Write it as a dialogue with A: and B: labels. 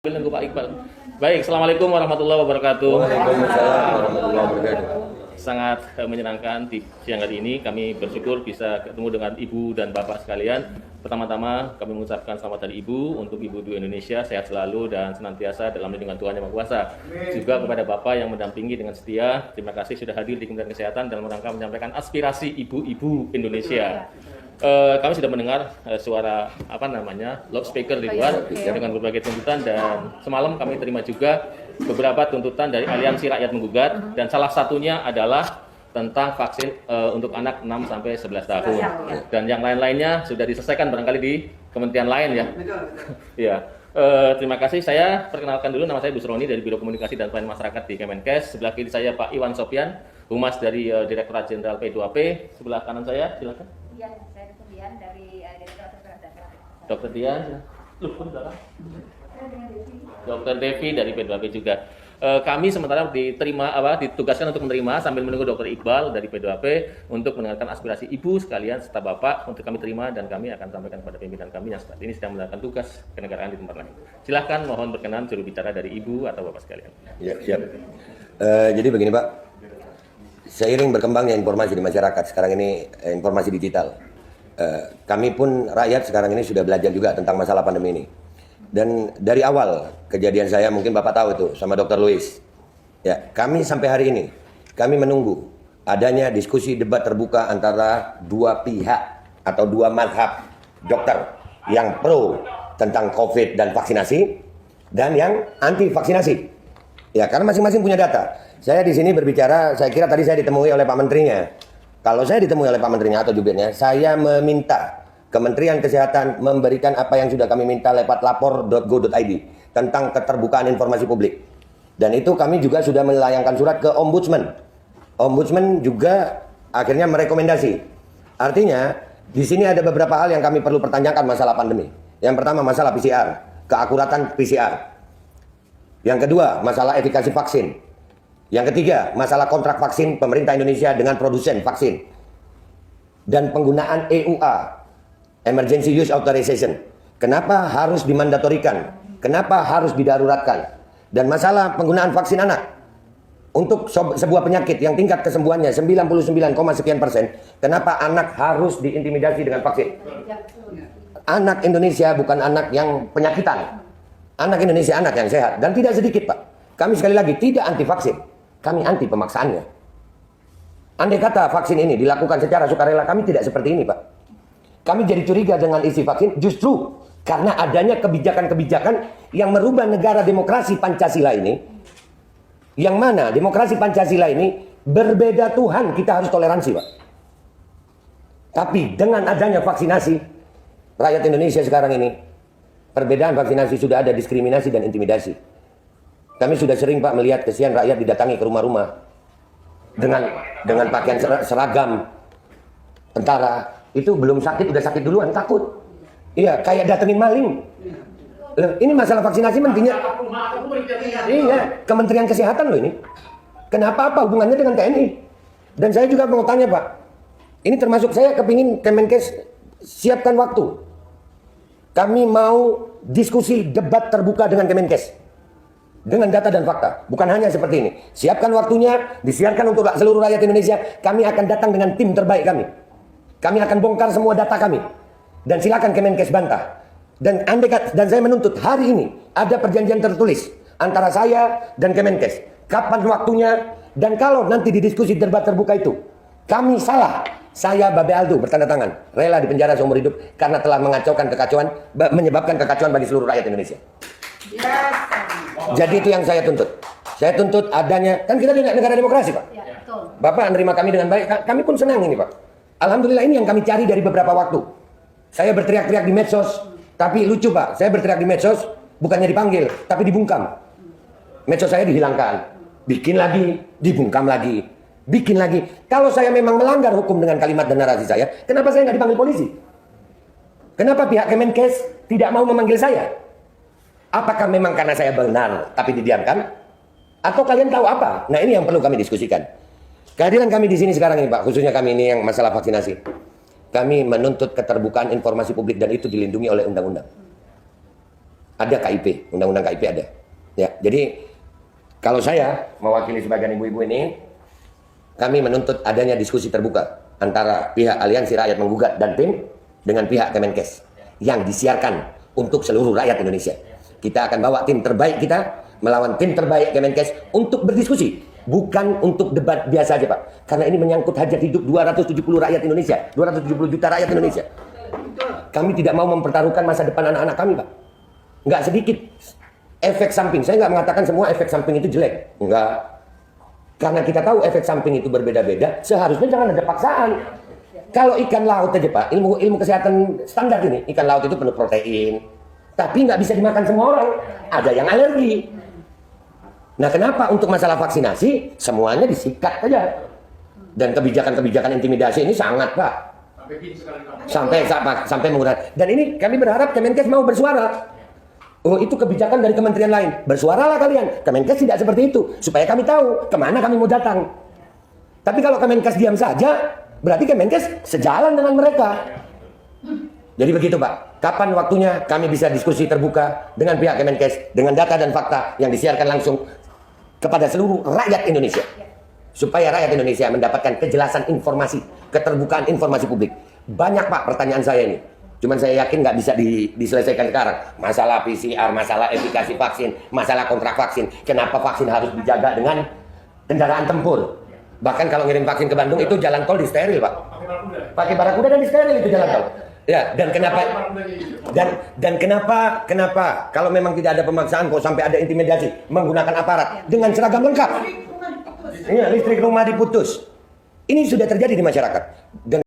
A: Nunggu Pak Iqbal. Baik, Assalamualaikum warahmatullahi wabarakatuh.
B: Waalaikumsalam warahmatullahi wabarakatuh.
A: Sangat menyenangkan di siang hari ini kami bersyukur bisa ketemu dengan Ibu dan Bapak sekalian. Pertama-tama kami mengucapkan selamat hari Ibu untuk Ibu di Indonesia, sehat selalu dan senantiasa dalam lindungan Tuhan Yang Maha Kuasa. Juga kepada Bapak yang mendampingi dengan setia, terima kasih sudah hadir di Kementerian Kesehatan dalam rangka menyampaikan aspirasi ibu-ibu Indonesia. Kami sudah mendengar suara loudspeaker di luar dengan berbagai tuntutan, dan semalam kami terima juga beberapa tuntutan dari Aliansi Rakyat Menggugat, dan salah satunya adalah tentang vaksin untuk anak 6 sampai 11 tahun. Dan yang lain-lainnya sudah diselesaikan barangkali di kementerian lain ya. Ya. Terima kasih. Saya perkenalkan dulu, nama saya Busroni dari Biro Komunikasi dan Pelayanan Masyarakat di Kemenkes. Sebelah kiri saya Pak Iwan Sopyan, Humas dari Direktorat Jenderal P2P. Sebelah kanan saya, silakan.
C: Iya, saya Dr. Dian dari Direktorat Kesehatan.
A: Dr. Dian, Dr. Devi dari P2P juga. Kami sementara ditugaskan untuk menerima sambil menunggu Dr. Iqbal dari P2P untuk mendengarkan aspirasi Ibu sekalian serta Bapak untuk kami terima, dan kami akan sampaikan kepada pimpinan kami yang saat ini sedang menjalankan tugas kenegaraan di tempat lain. Silahkan, mohon berkenan juru bicara dari Ibu atau Bapak sekalian.
B: Ya, siap. Jadi begini Pak, seiring berkembangnya informasi di masyarakat sekarang ini, informasi digital, kami pun rakyat sekarang ini sudah belajar juga tentang masalah pandemi ini. Dan dari awal kejadian saya, mungkin Bapak tahu itu sama Dr. Louis. Ya, kami sampai hari ini kami menunggu adanya diskusi debat terbuka antara dua pihak atau dua mazhab dokter yang pro tentang COVID dan vaksinasi dan yang anti vaksinasi. Ya, karena masing-masing punya data. Saya di sini berbicara, saya kira tadi saya ditemui oleh Pak Menterinya. Kalau saya ditemui oleh Pak Menterinya atau jubirnya, saya meminta Kementerian Kesehatan memberikan apa yang sudah kami minta lewat lapor.go.id tentang keterbukaan informasi publik. Dan itu kami juga sudah melayangkan surat ke Ombudsman. Ombudsman juga akhirnya merekomendasi. Artinya, di sini ada beberapa hal yang kami perlu pertanyakan masalah pandemi. Yang pertama masalah PCR, keakuratan PCR. Yang kedua, masalah efikasi vaksin. Yang ketiga, masalah kontrak vaksin pemerintah Indonesia dengan produsen vaksin. Dan penggunaan EUA, Emergency Use Authorization. Kenapa harus dimandatorikan? Kenapa harus didaruratkan? Dan masalah penggunaan vaksin anak untuk sebuah penyakit yang tingkat kesembuhannya 99,sekian%. Kenapa anak harus diintimidasi dengan vaksin? Anak Indonesia bukan anak yang penyakitan. Anak Indonesia anak yang sehat. Dan tidak sedikit Pak. Kami sekali lagi tidak anti vaksin. Kami anti pemaksaannya. Andai kata vaksin ini dilakukan secara sukarela, kami tidak seperti ini Pak. Kami jadi curiga dengan isi vaksin justru karena adanya kebijakan-kebijakan yang merubah negara demokrasi Pancasila ini. Yang mana demokrasi Pancasila ini berbeda Tuhan, kita harus toleransi Pak. Tapi dengan adanya vaksinasi, rakyat Indonesia sekarang ini, perbedaan vaksinasi sudah ada diskriminasi dan intimidasi. Kami sudah sering Pak melihat kesian rakyat didatangi ke rumah-rumah dengan pakaian seragam tentara. Itu belum sakit, udah sakit duluan, takut. Iya, kayak datengin maling. Loh, ini masalah vaksinasi mentinya. Iya, Kementerian Kesehatan loh ini. Kenapa apa hubungannya dengan TNI? Dan saya juga mau tanya Pak. Ini termasuk saya kepingin Kemenkes siapkan waktu. Kami mau diskusi debat terbuka dengan Kemenkes. Dengan data dan fakta. Bukan hanya seperti ini. Siapkan waktunya, disiarkan untuk seluruh rakyat Indonesia. Kami akan datang dengan tim terbaik kami. Kami akan bongkar semua data kami. Dan silakan Kemenkes bantah. Dan saya menuntut hari ini ada perjanjian tertulis antara saya dan Kemenkes. Kapan waktunya, dan kalau nanti di diskusi debat terbuka itu kami salah, saya Babe Aldo bertanda tangan rela dipenjara seumur hidup karena telah menyebabkan kekacauan bagi seluruh rakyat Indonesia. Jadi itu yang saya tuntut. Saya tuntut adanya, kan kita di negara demokrasi Pak. Bapak menerima kami dengan baik, kami pun senang ini Pak. Alhamdulillah, ini yang kami cari dari beberapa waktu. Saya berteriak-teriak di medsos, tapi lucu Pak, saya berteriak di medsos bukannya dipanggil, tapi dibungkam. Medsos saya dihilangkan, bikin lagi, dibungkam lagi, bikin lagi. Kalau saya memang melanggar hukum dengan kalimat dan narasi saya, kenapa saya nggak dipanggil polisi? Kenapa pihak Kemenkes tidak mau memanggil saya? Apakah memang karena saya benar tapi didiamkan? Atau kalian tahu apa? Nah, ini yang perlu kami diskusikan. Kehadiran kami di sini sekarang ini Pak, khususnya kami ini yang masalah vaksinasi. Kami menuntut keterbukaan informasi publik dan itu dilindungi oleh undang-undang. Ada KIP, undang-undang KIP ada. Ya, jadi kalau saya mewakili sebagian ibu-ibu ini, kami menuntut adanya diskusi terbuka antara pihak Aliansi Rakyat Menggugat dan tim dengan pihak Kemenkes yang disiarkan untuk seluruh rakyat Indonesia. Kita akan bawa tim terbaik kita melawan tim terbaik Kemenkes untuk berdiskusi, bukan untuk debat biasa aja Pak. Karena ini menyangkut hajat hidup 270 rakyat Indonesia, 270 juta rakyat Indonesia. Kami tidak mau mempertaruhkan masa depan anak-anak kami Pak. Nggak sedikit efek samping. Saya nggak mengatakan semua efek samping itu jelek. Nggak. Karena kita tahu efek samping itu berbeda-beda, seharusnya jangan ada paksaan. Kalau ikan laut aja Pak, ilmu kesehatan standar ini, ikan laut itu penuh protein. Tapi nggak bisa dimakan semua orang. Ada yang alergi. Nah kenapa untuk masalah vaksinasi, semuanya disikat saja. Dan kebijakan-kebijakan intimidasi ini sangat Pak. Sampai menggunakan. Dan ini kami berharap Kemenkes mau bersuara. Oh itu kebijakan dari kementerian lain. Bersuaralah kalian. Kemenkes tidak seperti itu. Supaya kami tahu kemana kami mau datang. Tapi kalau Kemenkes diam saja, berarti Kemenkes sejalan dengan mereka. Jadi begitu Pak. Kapan waktunya kami bisa diskusi terbuka dengan pihak Kemenkes. Dengan data dan fakta yang disiarkan langsung kepada seluruh rakyat Indonesia. Supaya rakyat Indonesia mendapatkan kejelasan informasi. Keterbukaan informasi publik. Banyak Pak pertanyaan saya ini. Cuman saya yakin nggak bisa diselesaikan sekarang. Masalah PCR, masalah efikasi vaksin, masalah kontrak vaksin. Kenapa vaksin harus dijaga dengan kendaraan tempur? Bahkan kalau ngirim vaksin ke Bandung itu jalan tol di steril Pak. Pakai barakuda dan di steril itu jalan tol. Ya, dan kenapa kalau memang tidak ada pemaksaan kok sampai ada intimidasi menggunakan aparat dengan seragam lengkap? Iya, listrik rumah diputus. Ini sudah terjadi di masyarakat. Dan